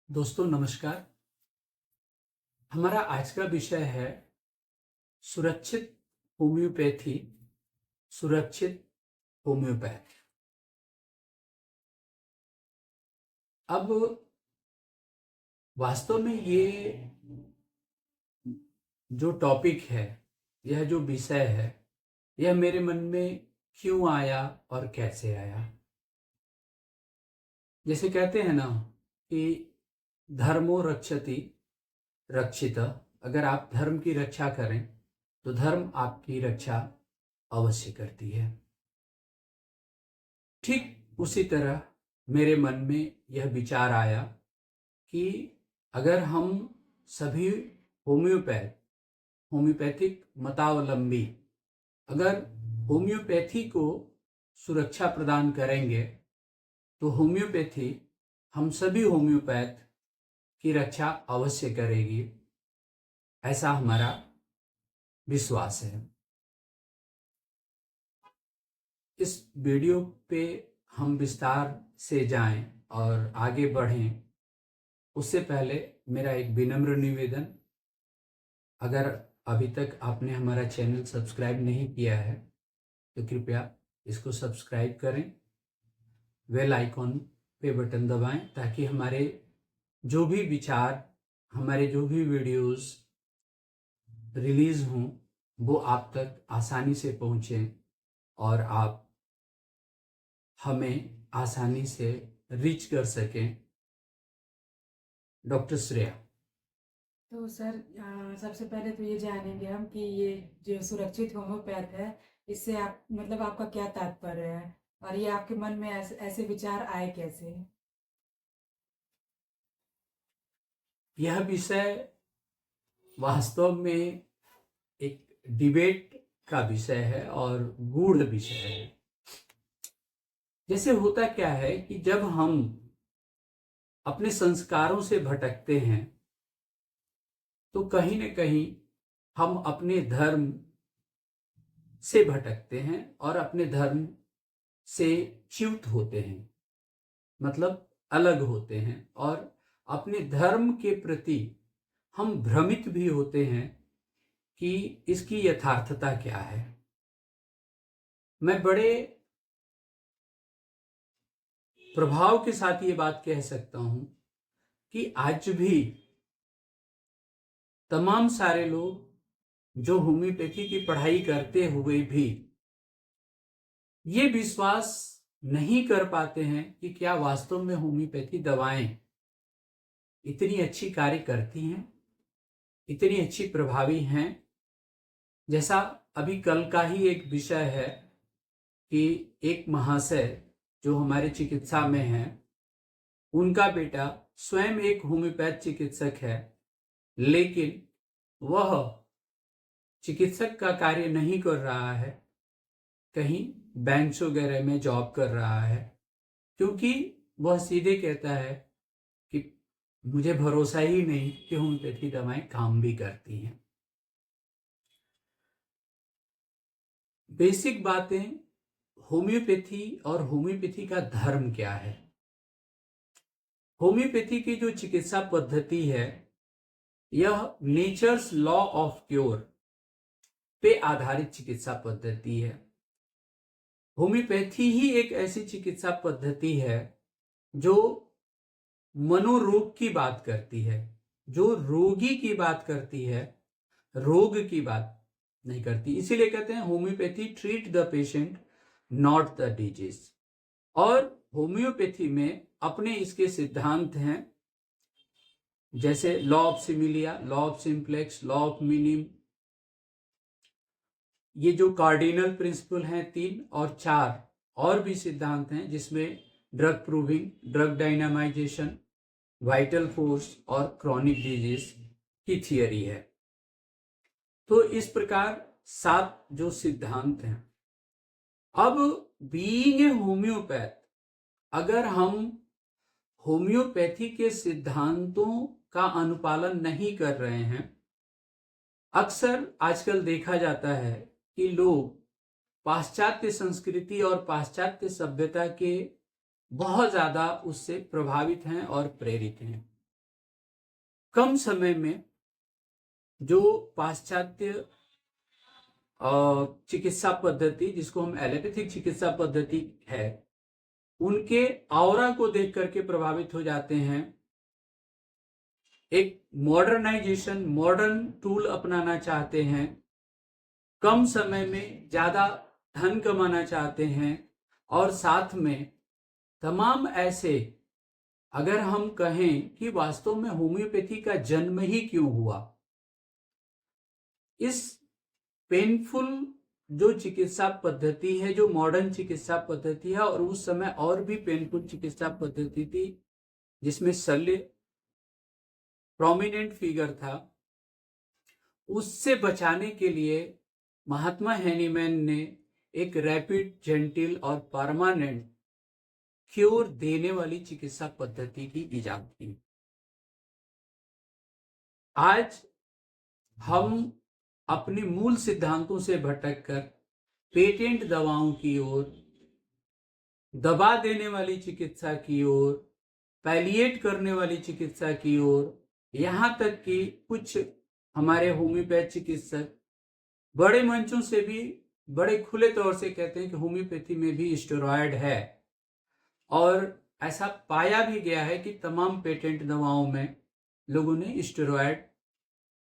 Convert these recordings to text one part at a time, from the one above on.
दोस्तों नमस्कार। हमारा आज का विषय है सुरक्षित होम्योपैथी, सुरक्षित होम्योपैथ। अब वास्तव में ये जो टॉपिक है, यह जो विषय है, यह मेरे मन में क्यों आया और कैसे आया। जैसे कहते हैं ना कि धर्मो रक्षति रक्षित। अगर आप धर्म की रक्षा करें तो धर्म आपकी रक्षा अवश्य करती है। ठीक उसी तरह मेरे मन में यह विचार आया कि अगर हम सभी होम्योपैथिक मतावलंबी अगर होम्योपैथी को सुरक्षा प्रदान करेंगे तो होम्योपैथी हम सभी होम्योपैथ की रक्षा अवश्य करेगी, ऐसा हमारा विश्वास है। इस वीडियो पे हम विस्तार से जाएं और आगे बढ़ें, उससे पहले मेरा एक विनम्र निवेदन, अगर अभी तक आपने हमारा चैनल सब्सक्राइब नहीं किया है तो कृपया इसको सब्सक्राइब करें, बेल आइकॉन पे बटन दबाएं ताकि हमारे जो भी विचार, हमारे जो भी वीडियोस रिलीज हों वो आप तक आसानी से पहुंचें और आप हमें आसानी से रीच कर सकें। डॉक्टर श्रेया। तो सर सबसे पहले तो ये जानेंगे हम कि ये जो सुरक्षित होम्योपैथ है, इससे आप मतलब आपका क्या तात्पर्य है और ये आपके मन में ऐसे विचार आए कैसे? यह विषय वास्तव में एक डिबेट का विषय है और गूढ़ विषय है। जैसे होता क्या है कि जब हम अपने संस्कारों से भटकते हैं तो कहीं न कहीं हम अपने धर्म से भटकते हैं और अपने धर्म से च्युत होते हैं, मतलब अलग होते हैं, और अपने धर्म के प्रति हम भ्रमित भी होते हैं कि इसकी यथार्थता क्या है। मैं बड़े प्रभाव के साथ ये बात कह सकता हूं कि आज भी तमाम सारे लोग जो होम्योपैथी की पढ़ाई करते हुए भी ये विश्वास नहीं कर पाते हैं कि क्या वास्तव में होम्योपैथी दवाएं इतनी अच्छी कार्य करती हैं, इतनी अच्छी प्रभावी हैं। जैसा अभी कल का ही एक विषय है कि एक महाशय जो हमारे चिकित्सा में हैं, उनका बेटा स्वयं एक होम्योपैथ चिकित्सक है, लेकिन वह चिकित्सक का कार्य नहीं कर रहा है, कहीं बैंक्स वगैरह में जॉब कर रहा है, क्योंकि वह सीधे कहता है कि मुझे भरोसा ही नहीं कि होम्योपैथी दवाएं काम भी करती हैं। बेसिक बातें, होम्योपैथी और होम्योपैथी का धर्म क्या है। होम्योपैथी की जो चिकित्सा पद्धति है, यह नेचर्स लॉ ऑफ क्योर पे आधारित चिकित्सा पद्धति है। होम्योपैथी ही एक ऐसी चिकित्सा पद्धति है जो मनोरोग की बात करती है, जो रोगी की बात करती है, रोग की बात नहीं करती। इसीलिए कहते हैं homeopathy treat the patient not the disease. और होम्योपैथी में अपने इसके सिद्धांत हैं, जैसे law of similia, law of simplex, law of minimum. ये जो कार्डिनल प्रिंसिपल हैं 3 और 4 और भी सिद्धांत हैं, जिसमें drug proving, drug dynamization, vital force और क्रॉनिक डिजीज की थियरी है। तो इस प्रकार 7 जो सिद्धांत हैं। अब बीइंग ए होम्योपैथ, अगर हम होम्योपैथी के सिद्धांतों का अनुपालन नहीं कर रहे हैं, अक्सर आजकल देखा जाता है कि लोग पाश्चात्य संस्कृति और पाश्चात्य सभ्यता के बहुत ज्यादा उससे प्रभावित हैं और प्रेरित हैं। कम समय में जो पाश्चात्य चिकित्सा पद्धति, जिसको हम एलोपैथिक चिकित्सा पद्धति है, उनके ऑरा को देख करके प्रभावित हो जाते हैं। एक मॉडर्नाइजेशन, मॉडर्न टूल अपनाना चाहते हैं, कम समय में ज्यादा धन कमाना चाहते हैं, और साथ में तमाम ऐसे, अगर हम कहें कि वास्तव में होम्योपैथी का जन्म ही क्यों हुआ, इस पेनफुल जो चिकित्सा पद्धति है, जो मॉडर्न चिकित्सा पद्धति है, और उस समय और भी पेनफुल चिकित्सा पद्धति थी जिसमें शल्य प्रोमिनेंट फिगर था, उससे बचाने के लिए महात्मा हेनीमैन ने एक रैपिड, जेंटिल और परमानेंट क्योर देने वाली चिकित्सा पद्धति की इजाद की। आज हम अपने मूल सिद्धांतों से भटककर पेटेंट दवाओं की ओर, दबा देने वाली चिकित्सा की ओर, पैलिएट करने वाली चिकित्सा की ओर, यहां तक कि कुछ हमारे होम्योपैथ चिकित्सक बड़े मंचों से भी बड़े खुले तौर से कहते हैं कि होम्योपैथी में भी स्टेरॉयड है, और ऐसा पाया भी गया है कि तमाम पेटेंट दवाओं में लोगों ने स्टेरॉयड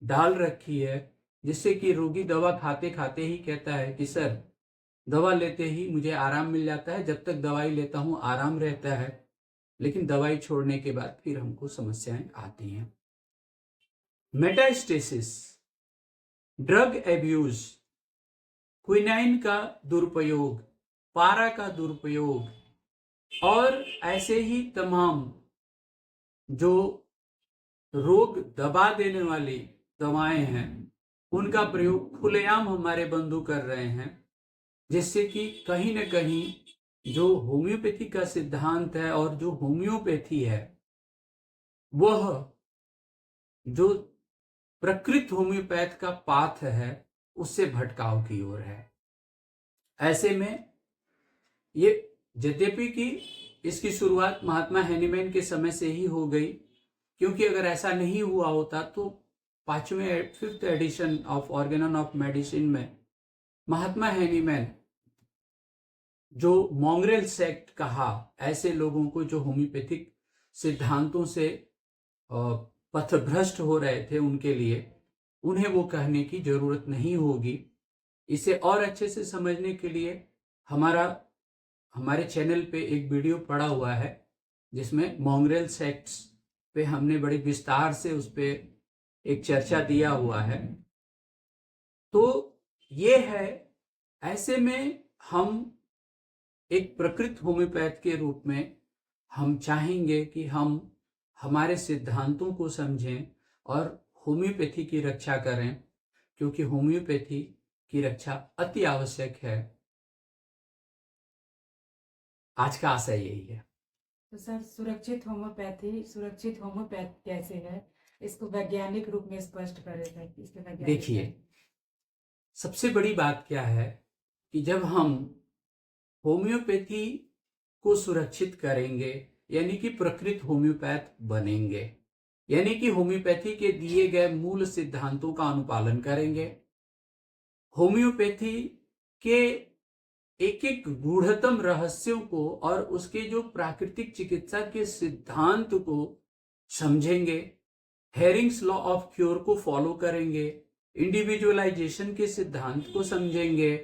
डाल रखी है, जिससे कि रोगी दवा खाते खाते ही कहता है कि सर, दवा लेते ही मुझे आराम मिल जाता है, जब तक दवाई लेता हूं आराम रहता है, लेकिन दवाई छोड़ने के बाद फिर हमको समस्याएं आती हैं। मेटास्टेसिस, ड्रग एब्यूज, क्विनाइन का दुरुपयोग, पारा का दुरुपयोग, और ऐसे ही तमाम जो रोग दबा देने वाली दवाएं हैं, उनका प्रयोग खुलेआम हमारे बंधु कर रहे हैं, जिससे कि कहीं न कहीं जो होम्योपैथी का सिद्धांत है और जो होम्योपैथी है, वह जो प्रकृत होम्योपैथ का पाथ है, उससे भटकाव की ओर है। ऐसे में ये, यद्यपि कि इसकी शुरुआत महात्मा हेनीमैन के समय से ही हो गई, क्योंकि अगर ऐसा नहीं हुआ होता तो 5th edition of organon of medicine में महात्मा हेनीमैन जो मॉन्ग्रेल सेक्ट कहा, ऐसे लोगों को जो होम्योपैथिक सिद्धांतों से पथभ्रष्ट हो रहे थे, उनके लिए उन्हें वो कहने की जरूरत नहीं होगी। इसे और अच्छे से समझने के लिए हमारे चैनल पे एक वीडियो पड़ा हुआ है, जिसमें मॉन्ग्रेल सेक्ट्स पे हमने बड़े विस्तार से उस पे एक चर्चा दिया हुआ है। तो ये है, ऐसे में हम एक प्रकृत होम्योपैथ के रूप में हम चाहेंगे कि हम हमारे सिद्धांतों को समझें और होम्योपैथी की रक्षा करें, क्योंकि होम्योपैथी की रक्षा अति आवश्यक है। आज का आशय यही है। तो सर, सुरक्षित होम्योपैथ कैसे है, इसको वैज्ञानिक रूप में स्पष्ट करें सर। देखिए, सबसे बड़ी बात क्या है कि जब हम होम्योपैथी को सुरक्षित करेंगे, यानी कि प्रकृत होम्योपैथ बनेंगे, यानी कि होम्योपैथी के दिए गए मूल सिद्धांतों का अनुपालन करेंगे, होम्योपैथी के एक एक गूढ़तम रहस्यों को और उसके जो प्राकृतिक चिकित्सा के सिद्धांत को समझेंगे, हेरिंग्स लॉ ऑफ क्योर को फॉलो करेंगे, इंडिविजुअलाइजेशन के सिद्धांत को समझेंगे,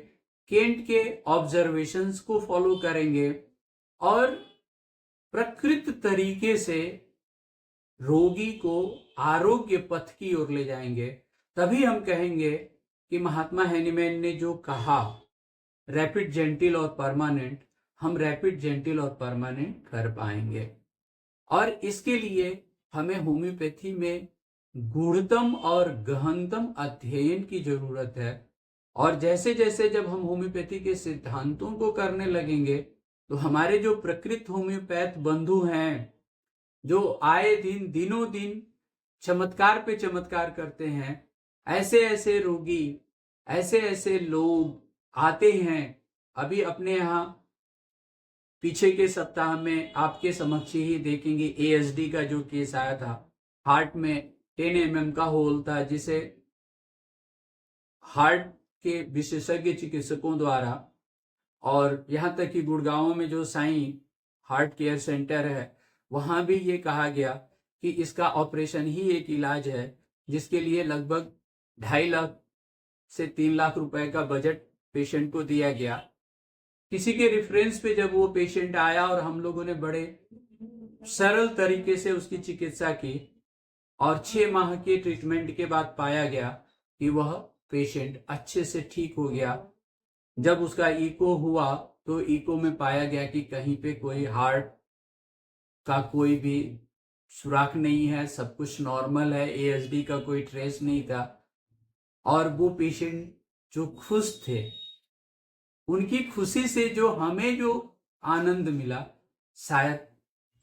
केंट के ऑब्जर्वेशंस को फॉलो करेंगे, और प्रकृत तरीके से रोगी को आरोग्य पथ की ओर ले जाएंगे। तभी हम कहेंगे कि महात्मा हेनीमैन ने जो कहा, रैपिड, जेंटिल और परमानेंट, हम रैपिड, जेंटिल और परमानेंट कर पाएंगे। और इसके लिए हमें होम्योपैथी में गूढ़तम और गहनतम अध्ययन की जरूरत है। और जैसे जैसे जब हम होम्योपैथी के सिद्धांतों को करने लगेंगे, तो हमारे जो प्रकृत होम्योपैथ बंधु हैं, जो आए दिन दिनों दिन चमत्कार पे चमत्कार करते हैं, ऐसे ऐसे रोगी, ऐसे ऐसे लोग आते हैं। अभी अपने यहाँ पीछे के सप्ताह में आपके समक्ष ही देखेंगे, ASD का जो केस आया था, हार्ट में 10 mm का होल था, जिसे हार्ट के विशेषज्ञ चिकित्सकों द्वारा और यहाँ तक कि गुड़गांव में जो साईं हार्ट केयर सेंटर है वहाँ भी ये कहा गया कि इसका ऑपरेशन ही एक इलाज है, जिसके लिए लगभग 2.5 लाख से 3 लाख रुपए का बजट पेशेंट को दिया गया। किसी के रेफरेंस पे जब वो पेशेंट आया और हम लोगों ने बड़े सरल तरीके से उसकी चिकित्सा की और 6 माह के ट्रीटमेंट के बाद पाया गया कि वह पेशेंट अच्छे से ठीक हो गया। जब उसका इको हुआ तो इको में पाया गया कि कहीं पे कोई हार्ट का कोई भी सुराख नहीं है, सब कुछ नॉर्मल है, एएसडी का कोई ट्रेस नहीं था। और वो पेशेंट जो खुश थे, उनकी खुशी से जो हमें जो आनंद मिला, शायद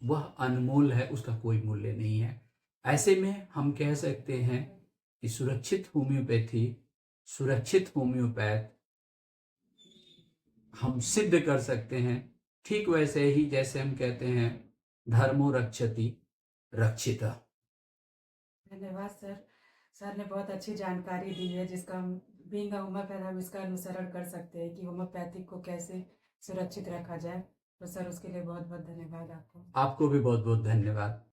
वह अनमोल है, उसका कोई मूल्य नहीं है। ऐसे में हम कह सकते हैं कि सुरक्षित होम्योपैथी, सुरक्षित होम्योपैथ हम सिद्ध कर सकते हैं, ठीक वैसे ही जैसे हम कहते हैं धर्मो रक्षति रक्षिता। धन्यवाद सर। सर ने बहुत अच्छी जानकारी दी है, जिसका हम बीइंग अ होम्योपैथ हम इसका अनुसरण कर सकते हैं कि होम्योपैथिक को कैसे सुरक्षित रखा जाए। तो सर उसके लिए बहुत बहुत धन्यवाद आपको। आपको भी बहुत बहुत धन्यवाद।